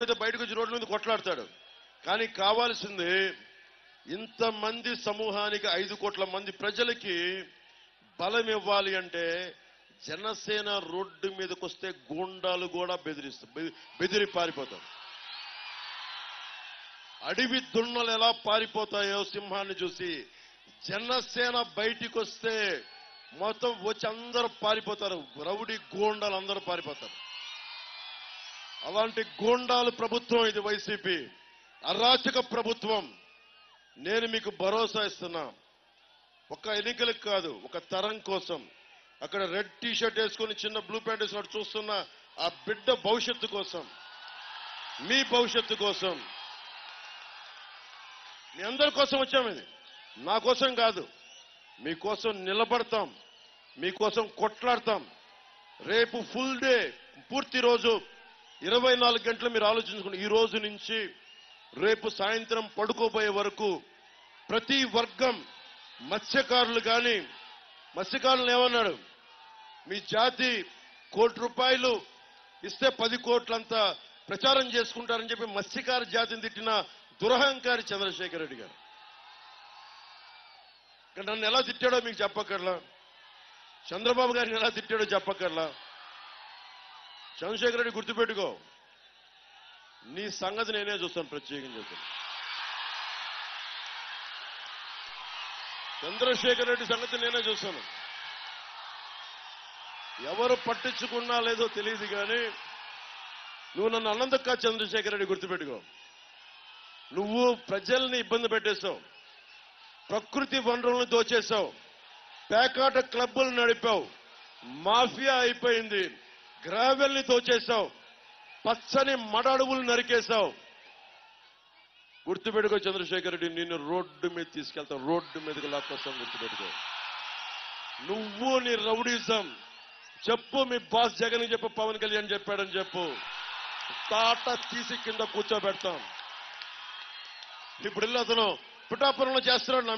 బయటకు వచ్చి రోడ్ల మీద కొట్లాడతాడు. కానీ కావాల్సింది ఇంతమంది సమూహానికి 5 కోట్ల మంది ప్రజలకి బలం ఇవ్వాలి అంటే జనసేన రోడ్డు మీదకి వస్తే గూండాలు కూడా బెదిరి పారిపోతారు. అడవి దున్నలు ఎలా పారిపోతాయో సింహాన్ని చూసి జనసేన బయటికి వస్తే మొత్తం వచ్చి అందరూ పారిపోతారు. రౌడీ గూండాలు అందరూ పారిపోతారు. అలాంటి గూండాలు ప్రభుత్వం ఇది వైసీపీ అరాచక ప్రభుత్వం. నేను మీకు భరోసా ఇస్తున్నా, ఒక ఎన్నికలకు కాదు, ఒక తరం కోసం. అక్కడ రెడ్ టీ షర్ట్ వేసుకుని చిన్న బ్లూ ప్యాంట్ వేసుకుని చూస్తున్న ఆ బిడ్డ భవిష్యత్తు కోసం, మీ భవిష్యత్తు కోసం, మీ అందరి కోసం వచ్చాము. ఇది నా కోసం కాదు, మీకోసం నిలబడతాం, మీకోసం కొట్లాడతాం. రేపు ఫుల్ డే, పూర్తి రోజు 24 గంటలు మీరు ఆలోచించుకోండి. ఈ రోజు నుంచి రేపు సాయంత్రం పడుకోబోయే వరకు ప్రతి వర్గం, మత్స్యకారులు కానీ, మత్స్యకారులు ఏమన్నాడు, మీ జాతి ₹1 ఇస్తే 10 కోట్లంత ప్రచారం చేసుకుంటారని చెప్పి మత్స్యకార జాతిని తిట్టిన దురహంకారి చంద్రశేఖర్ రెడ్డి గారు. నన్ను ఎలా తిట్టాడో మీకు చెప్పక్కర్లా, చంద్రబాబు గారిని ఎలా తిట్టాడో చెప్పక్కర్లా. చంద్రశేఖర్ రెడ్డి గుర్తుపెట్టుకో, నీ సంగతి నేనే చూస్తాను, ప్రత్యేకంగా చూస్తాను. చంద్రశేఖర్ రెడ్డి సంగతి నేనే చూస్తాను. ఎవరు పట్టించుకున్నా లేదో తెలియదు కానీ నువ్వు నన్ను అన్నందుకు కాదు చంద్రశేఖర్ రెడ్డి, గుర్తుపెట్టుకో. నువ్వు ప్రజల్ని ఇబ్బంది పెట్టేశావు, ప్రకృతి వనరులను దోచేశావు, పేకాట క్లబ్బులు నడిపావు, మాఫియా అయిపోయింది, గ్రావెల్ని దోచేశావు, పచ్చని మడడువులు నరికేశావు. గుర్తుపెట్టుకో చంద్రశేఖర్ రెడ్డి, నిన్ను రోడ్డు మీద తీసుకెళ్తావు, రోడ్డు మీదకి లాక్కొస్తాం, గుర్తుపెట్టుకో. నువ్వు నీ రౌడీజం చెప్పు, మీ బాస్ జగన్ చెప్పు, పవన్ కళ్యాణ్ చెప్పాడని చెప్పు, తాట తీసి కింద కూర్చోబెడతాం. ఇప్పుడు అతను పిఠాపురంలో చేస్తున్నాడు.